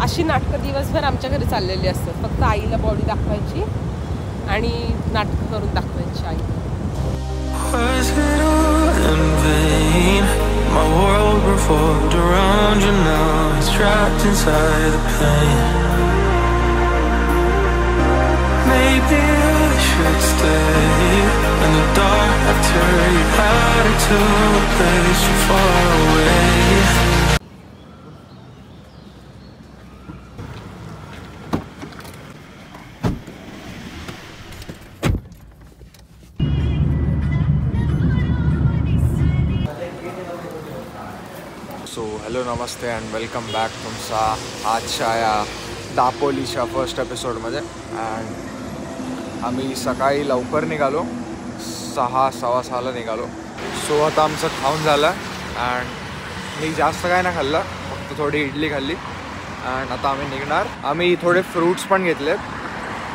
अशी नाटकं दिवसभर आमच्या घरी चाललेली असतात. फक्त आईला बॉडी दाखवायची आणि नाटकं करून दाखवायची आई. My world revolved around you, now it's trapped inside the pain. Maybe I should stay in the dark after you had it to a place so far away. So hello Namaste and welcome back तुमचा आजच्या या दापोलीच्या first एपिसोडमध्ये. And आम्ही सकाळी लवकर निघालो, 6:15 निघालो. सो आता आमचं खाऊन झालं अँड मी जास्त काय नाही खाल्लं, फक्त थोडी इडली खाल्ली. अँड आता आम्ही निघणार. आम्ही थोडे फ्रूट्स पण घेतलेत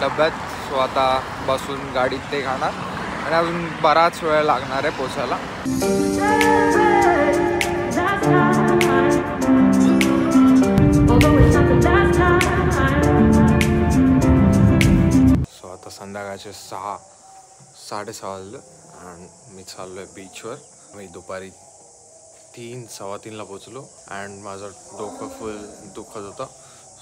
डब्यात. सो आता बसून गाडीत ते खाणार आणि अजून बराच वेळ लागणार आहे पोचायला. सो आता संध्याकाळचे 6-6:30 वाजले अँड मी चाललो आहे बीचवर. मी दुपारी 3-3:15 पोचलो अँड माझं डोकं फुल दुखत होतं.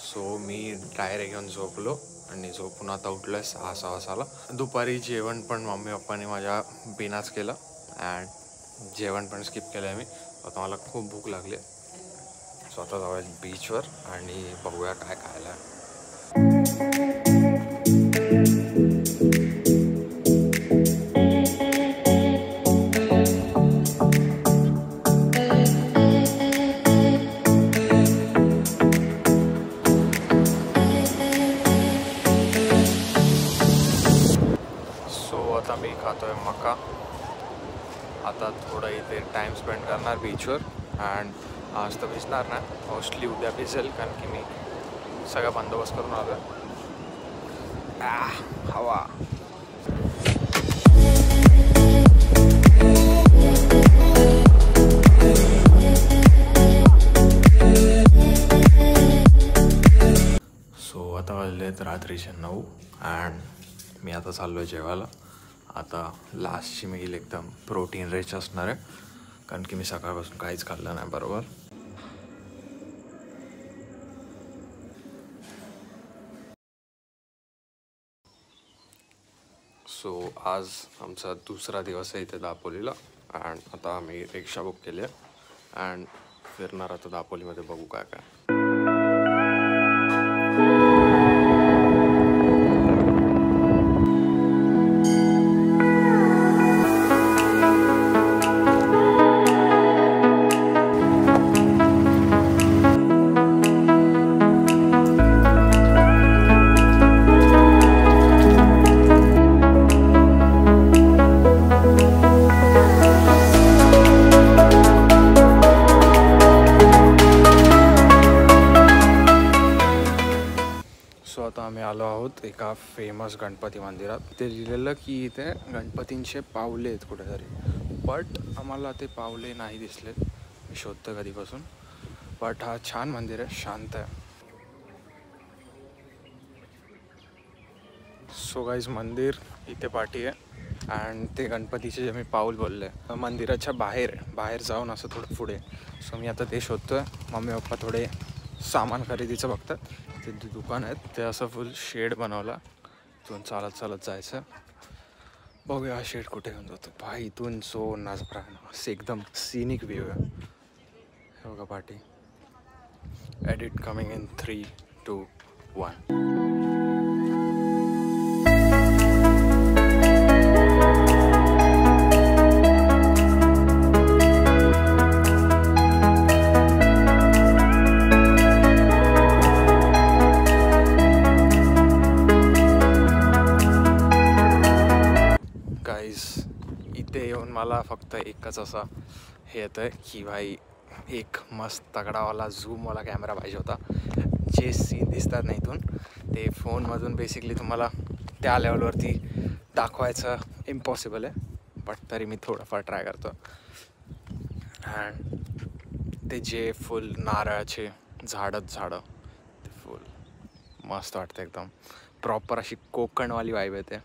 सो मी डायरेक्ट घेऊन झोपलो आणि झोपून आता उठलो आहे 6-6:15. दुपारी जेवण पण मम्मी पप्पाने माझ्या बिनाच केलं अँड जेवण पण स्किप केलं आहे मी. आता मला खूप भूक लागली आहे. सो आता जाऊया बीचवर आणि बघूया काय खायला. सो आता मी खातोय मका. आता थोडं इथे टाईम स्पेंड करणार बीचवर. अँड आज तर भिजणार नाही, मोस्टली उद्या भिजेल कारण की मी सगळा बंदोबस्त करून आलो आहे. हवा सो आता वाजले आहेत रात्रीचे 9 अँड मी आता चाललो आहे जेवायला. आता लास्टची मील एकदम प्रोटीन रिच असणार आहे कारण की मी सकाळपासून काहीच खाल्लं नाही बरोबर. सो आज आमचा दुसरा दिवस आहे इथे दापोलीला अँड आता आम्ही रिक्षा बुक केली आहे अँड फिरणार आता दापोलीमध्ये. बघू काय काय. आम्ही आलो आहोत एका फेमस गणपती मंदिरात. ते लिहिलेलं की इथे गणपतींचे पावले आहेत कुठेतरी, बट आम्हाला ते पावले नाही दिसलेत. मी शोधतो कधीपासून. बट हा छान मंदिर आहे, शांत आहे. सो गाईज मंदिर इथे पाठी आहे अँड ते गणपतीचे जे मी पाऊल बोलले मंदिराच्या बाहेर जाऊन असं थोडं पुढे. सो मी आता ते शोधतोय. मम्मी पप्पा थोडे सामान खरेदीचं बघतात. ते दुकान आहेत, ते असं फुल शेड बनवला, इथून चालत जायचं. बघूया हा शेड कुठे घेऊन जातो. भाई इथून सो नजारा असं एकदम सीनिक व्ह्यू आहे. हे बघा पाठी. Edit coming in 3, 2, 1. इथे येऊन मला फक्त एकच असा हे येतं आहे की भाई एक मस्त तगडावाला झूमवाला कॅमेरा पाहिजे होता. जे सीन दिसतात ना इथून ते फोनमधून बेसिकली तुम्हाला त्या लेवलवरती दाखवायचं इम्पॉसिबल आहे, बट तरी मी थोडंफार ट्राय करतो. अँड ते जे फुल नारळाचे झाडं ते मस्त वाटतं एकदम. प्रॉपर अशी कोकणवाली वाईब येते.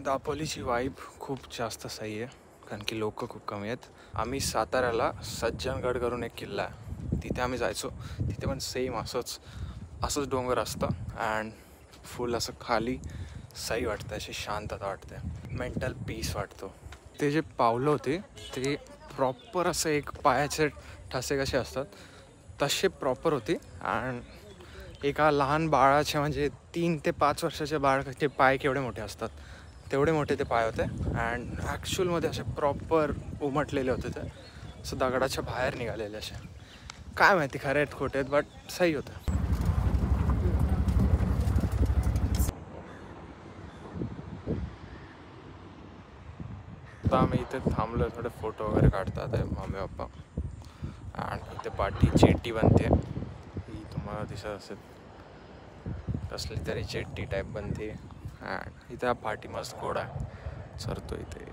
दापोलीची वाईब खूप जास्त सही आहे कारण की लोक खूप कमी आहेत. आम्ही साताऱ्याला सज्जनगड करून एक किल्ला आहे, तिथे आम्ही जायचो. तिथे पण सेम असंच डोंगर असतं अँड फुल असं खाली सही वाटतं, अशी शांतता वाटते, मेंटल पीस वाटतो. ते जे पावलं होते ते प्रॉपर असं एक पायाचे ठसे कसे असतात तसे प्रॉपर होते. अँड एका लहान बाळाचे म्हणजे 3 ते 5 वर्षाच्या बाळाचे पाय केवढे मोठे असतात तेवढे मोठे ते पाय होते. अँड ॲक्च्युअलमध्ये असे प्रॉपर उमटलेले होते, ते असं दगडाच्या बाहेर निघालेले असे. काय माहिती खरे आहेत खोटे आहेत बट सही होतं. आता आम्ही इथे थांबलो, थोडे फोटो वगैरे काढतात आहे मम्मी पप्पा. अँड इथे पाठी चेट्टी बनते, ही तुम्हाला दिसत असेल, कसली तरी चेट्टी टाईप बनते. अँड इथे हा पाठी मस्त घोडा सरतो इथे.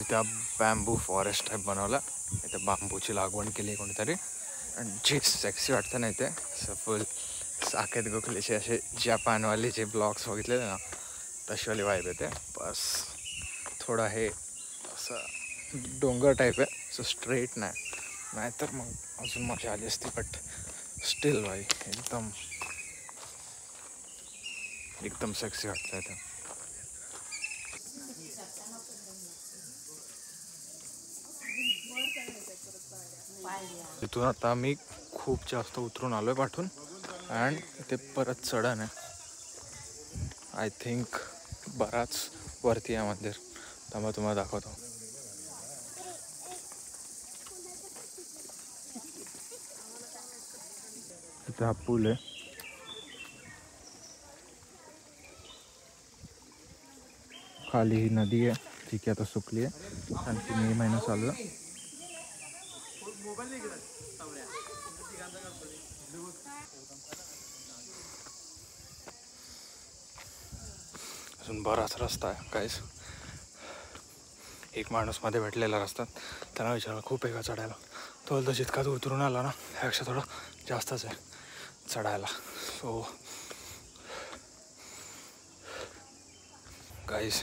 त्या बॅम्बू फॉरेस्ट टाईप बनवला, इथे बांबूची लागवण केली कोणीतरी. आणि जे सेक्सी वाटतं नाही ते असं फुल साकेत गोखलेचे असे जपानवाले जे ब्लॉग्स बघितलेले ना तशीवाली वाईब येते. बस थोडं हे असं डोंगर टाईप आहे, असं स्ट्रेट नाही तर मग अजून मजा आली असती. बट स्टील वाई एकदम सेक्सी वाटतं इथे. तिथून आता मी खूप जास्त उतरून आलो आहे पाठून अँड ते परत चढण आहे. आय थिंक बराच वरती आहे मंदिर, त्यामुळे तुम्हाला दाखवतो. इथे हा पूल आहे, खाली ही नदी आहे, ठीक आहे आता सुकली आहे आणखी मे महिना चालू आहे. अजून बराच रस्ता आहे काहीच. एक माणूस मध्ये भेटलेला रस्त्यात, त्याला विचारलं खूप आहे का चढायला, तो बोलतो जितका तू उतरून आला ना ह्यापेक्षा थोडं जास्तच आहे चढायला. सो गाईज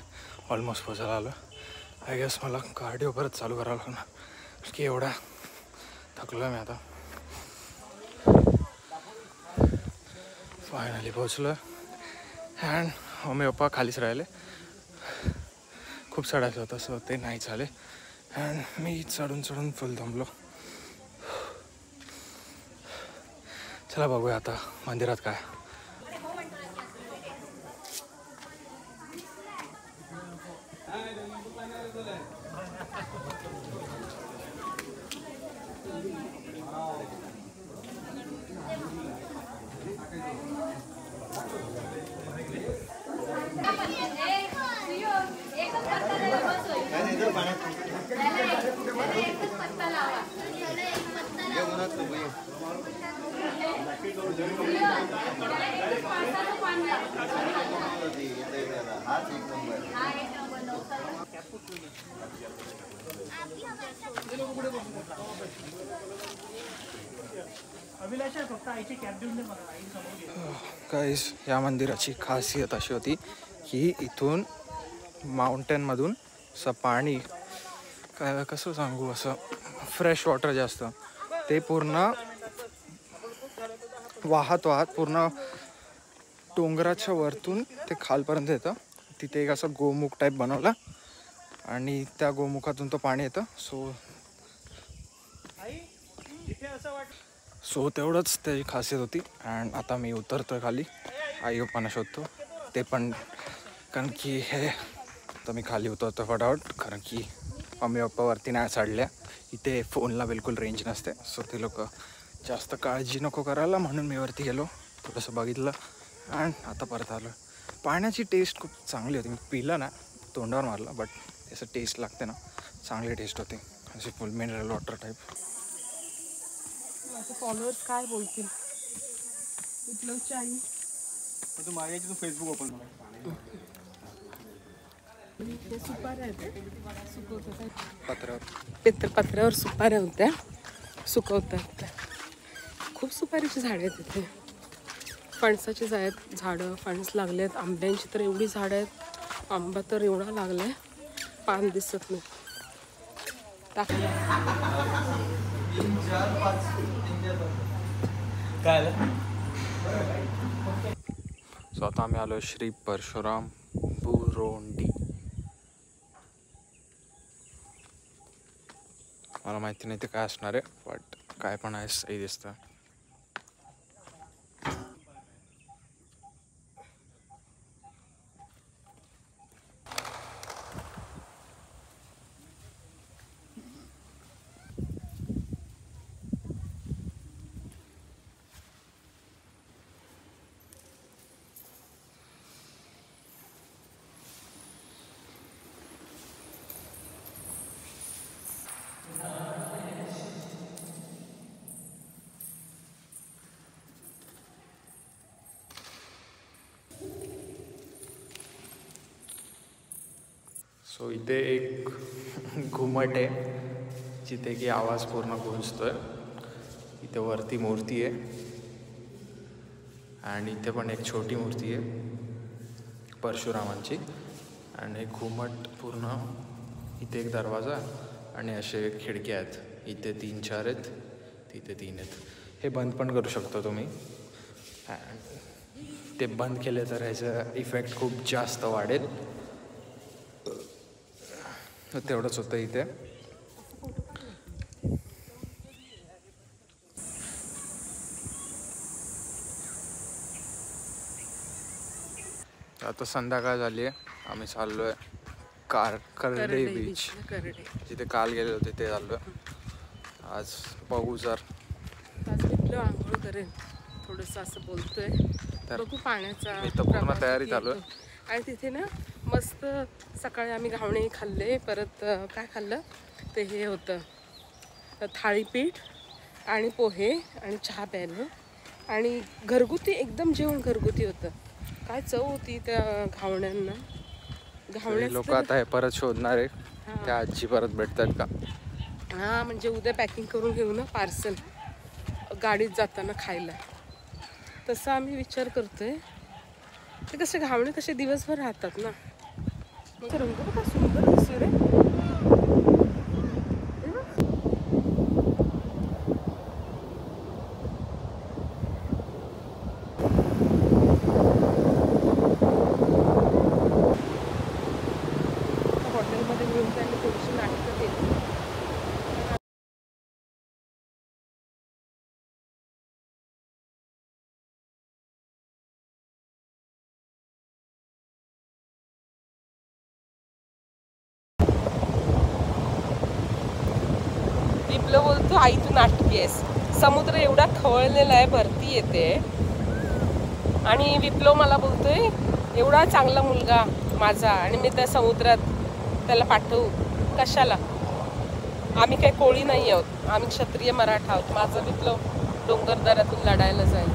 ऑलमोस्ट पोचायला आलो. आय गेस मला कार्डिओ परत चालू करावं लागणार की एवढा थकलो आहे मी आता. फायनली पोचलो आहे अँड मम्मी पप्पा खालीच राहिले. खूप चढायचं होतं सो ते नाही झाले अँड मी चढून फुल थांबलो. चला बघूया आता मंदिरात काय. गाईस या मंदिराची खासियत अशी होती की इथून माउंटेनमधून असं पाणी काय कसं सांगू, असं फ्रेश वॉटर जे असतं ते पूर्ण वाहत पूर्ण डोंगराच्या वरतून ते खालपर्यंत येतं. तिथे एक असं गोमुख टाईप बनवला आणि त्या गोमुखातून तो पाणी येतं. सो तेवढंच त्याची खासियत होती. अँड आता मी उतरतोय खाली, आई पप्पांना शोधतो ते पण कारण की हे तर मी खाली उतरतो फटाफट, कारण की मम्मी पप्पा वरती नाही चढल्या. इथे फोनला बिलकुल रेंज नसते, सो ते लोक जास्त काळजी नको करायला म्हणून मी वरती गेलो, थोडंसं बघितलं आणि आता परत आलो. पाण्याची टेस्ट खूप चांगली होती. मी पिलं ना, तोंडावर मारलं, बट असं टेस्ट लागते ना, चांगली टेस्ट होते, असे फुल मिनरल वॉटर टाईप. माझे फॉलोअर्स काय बोलतील? विप्लवची आई तू मागायची, तू फेसबुक ओपन कर. सुपाऱ्या आहेत, सुकवतात पत्रावर. पत्र्यावर सुपाऱ्या होत्या, सुकवतात. खूप सुपारीची झाडं आहेत तिथे. फणसाची आहेत झाडं, फणस लागले आहेत. आंब्यांची तर एवढी झाडं आहेत, आंबा तर एवढा लागला आहे, पान दिसत नाही. काय सो आता आम्ही आलो श्री परशुराम बुरोंडी. मला माहिती नाही ते काय असणार आहे, बट काय पण आहे सही दिसतं. सो इथे एक घुमट आहे जिथे की आवाज पूर्ण गुंजतोय. इथे वरती मूर्ती आहे आणि इथे पण एक छोटी मूर्ती आहे परशुरामांची. आणि घुमट पूर्ण इथे एक दरवाजा आणि असे खिडक्या आहेत. इथे 3-4 आहेत, तिथे 3 आहेत. हे बंद पण करू शकता तुम्ही. ते बंद केले तर ह्याचा इफेक्ट खूप जास्त वाढेल. तेवढंच होतं इथे. आता संध्याकाळ झाली आहे, आम्ही चाललो आहे करडे बीच, जिथे काल गेले होते ते चाललो. आज बघू जर आज विप्लव आंघोळ करेन, थोडंसं असं बोलतोय. बघू पाण्याचा. मी तर पूर्ण तयारी चालू आहे. आणि तिथे ना मस्त सकाळी आम्ही घावणे खाल्ले, परत काय खाल्लं ते हे होतं थाळीपीठ आणि पोहे आणि चहा प्यायलं. आणि घरगुती एकदम जेवण घरगुती होतं. काय चव होती त्या घावण्यांना. लोक आता हे परत शोधणार आहे, त्या आजी परत भेटतात का. हां, म्हणजे उद्या पॅकिंग करून घेऊ ना पार्सल, गाडीत जाताना खायला. तसं आम्ही विचार करतोय. ते कसे घावणे कसे दिवसभर राहतात ना. मग रंग बघा सुंदर दिसतो रे. हॉटेलमध्ये घेऊन त्यांनी थोडीशी नाटकं केली. विप्लव बोलतो आई तू नाटकी आहेस. समुद्र एवढा खवळलेला आहे, भरती येते. आणि विप्लव मला बोलतोय एवढा चांगला मुलगा माझा आणि मी त्या समुद्रात त्याला पाठवू कशाला. आम्ही काही कोळी नाही आहोत, आम्ही क्षत्रिय मराठा आहोत. माझा विप्लव डोंगरदऱ्यातून लढायला जाईल.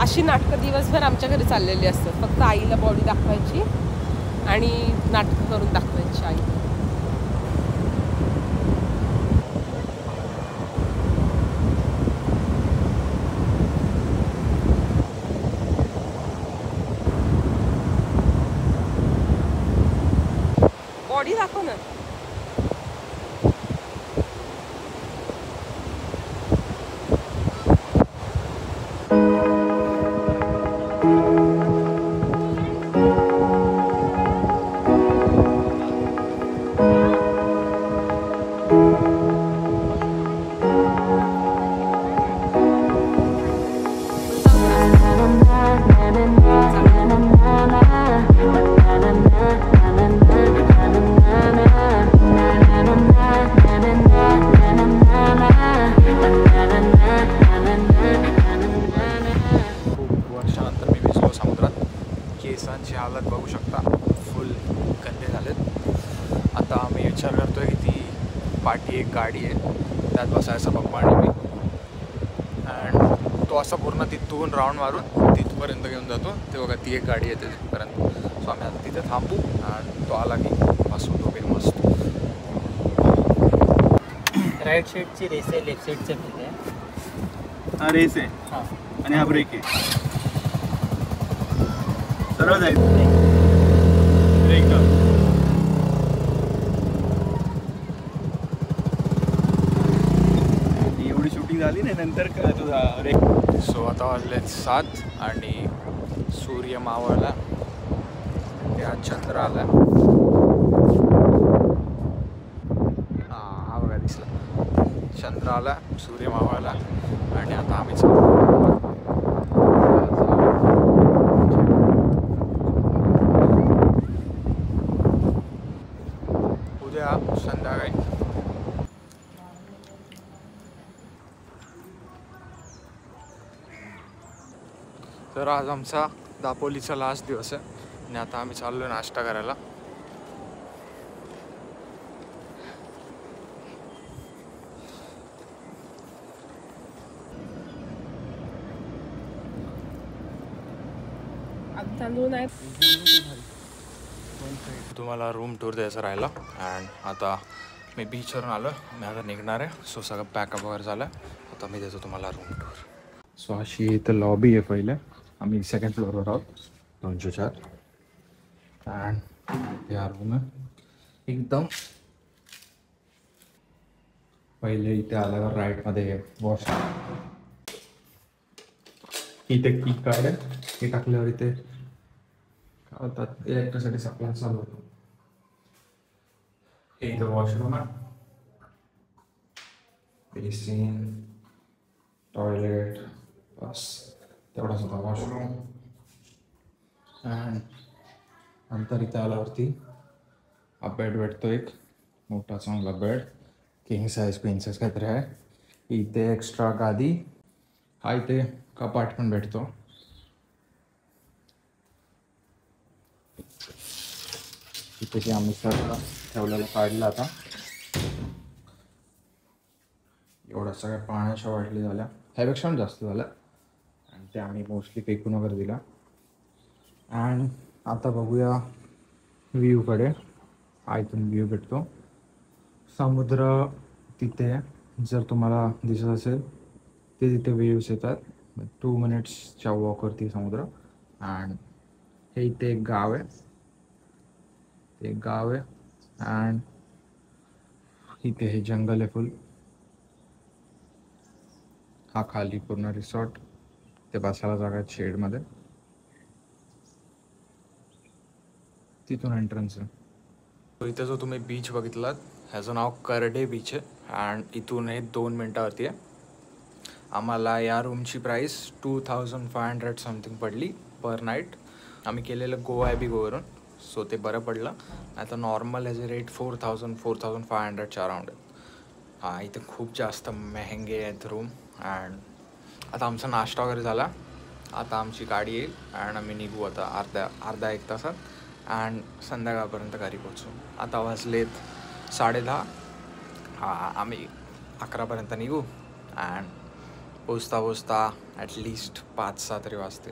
अशी नाटकं दिवसभर आमच्या घरी चाललेली असतात. फक्त आईला बॉडी दाखवायची आणि नाटकं करून दाखवायची आई. बॉडी दाखव ना. खूप वर्षानंतर मी भिजलो समुद्रात. केसांची हालत बघू शकता, फुल गंदे झालेत. आता आम्ही विचार करतोय की ती पाठी एक गाडी आहे, त्यात बसायचा पप्पा आणि मी. अँड तो असा पूर्ण तिथून राऊंड मारून तिथपर्यंत घेऊन जातो. ते बघा ती एक गाडी येते तिथपर्यंत. सो आम्ही आता तिथे थांबू आणि तो आला की बसू दोघे मस्त. राईट साईडची रेस आहे, लेफ्ट साईडचं ब्रेक आहे. हा रेस आहे हां, आणि हा ब्रेक आहे. सरळ जायचं ब्रेक. एवढी शूटिंग झाली नाही, नंतर काय तुझा ब्रेक. सो आता वाजले 7 आणि सूर्य मावळला. त्या चंद्र आला. हा बघा दिसला. चंद्र आला, सूर्य मावळला आणि आता आम्ही उद्या संध्याकाळी. तर आज आमचा दापोलीचा लास्ट दिवस आहे आणि आता आम्ही चाललो नाश्ता करायला. तांदूळ नाही. तुम्हाला रूम टूर द्यायचा राहिला. अँड आता मी बीचवरून आलो. मी आता निघणार आहे. सो सगळं पॅकअप वगैरे झालं. आता मी देतो तुम्हाला रूम टूर. सो अशी इथं लॉबी आहे. पहिले आम्ही सेकंड फ्लोअरवर आहोत, 204. अँड या रूम आहे एकदम. पहिले इथे आल्यावर राईटमध्ये वॉश, इथे की कार्ड आहे. हे टाकल्यावर इथे काय होतात इलेक्ट्रिसिटी सप्लाय चालू होतो. हे इथं वॉशरूम आहे, बेसिन, टॉयलेट, बस तेवढाच होता वॉशरूम. अँड नंतर इथे आल्यावरती हा बेड भेटतो, एक मोठा चांगला bed, king size queen size काहीतरी आहे. इथे एक्स्ट्रा गादी, हा इथे कपाट पण भेटतो. इथे की आम्ही सगळं ठेवलेलं काढलं. आता एवढ्या सगळ्या पाण्याच्या वाटली झाल्या, ह्यापेक्षा पण जास्त झाल्या. आणि ते आम्ही मोस्टली फेकून वगैरे दिला. अँड आता बघूया व्ह्यूकडे. हा इथून व्ह्यू भेटतो. समुद्र तिथे जर तुम्हाला दिसत असेल ते तिथे व्ह्यूज येतात. 2 मिनिट्सच्या वॉकवरती समुद्र. अँड हे इथे एक गाव आहे, ते गाव आहे. अँड इथे हे जंगल आहे फुल. हा खाली पूर्ण रिसॉर्ट, ते बसायला जागा आहे शेडमध्ये. तिथून एंट्रन्स आहे. इथे जो तुम्ही बीच बघितलात ह्याचं नाव करडे बीच आहे. अँड इथून हे 2 मिनटावरती आहे. आम्हाला या रूमची प्राईस 2500 समथिंग पडली पर नाईट. आम्ही केलेलं गोवा बिगोवरून, सो ते बरं पडलं. आता नॉर्मल ह्याचे रेट 4500च्या अराउंड आहेत. हां, इथे खूप जास्त मेहंगे आहेत रूम. अँड आता आमचा नाश्ता वगैरे झाला. आता आमची गाडी येईल अँड आम्ही निघू आता अर्धा एक तासात. अँड संध्याकाळपर्यंत घरी पोचू. आता वाजलेत 10:30. हां, आम्ही 11पर्यंत निघू. अँड पोचता ॲटलिस्ट 5-6 तरी वाजते.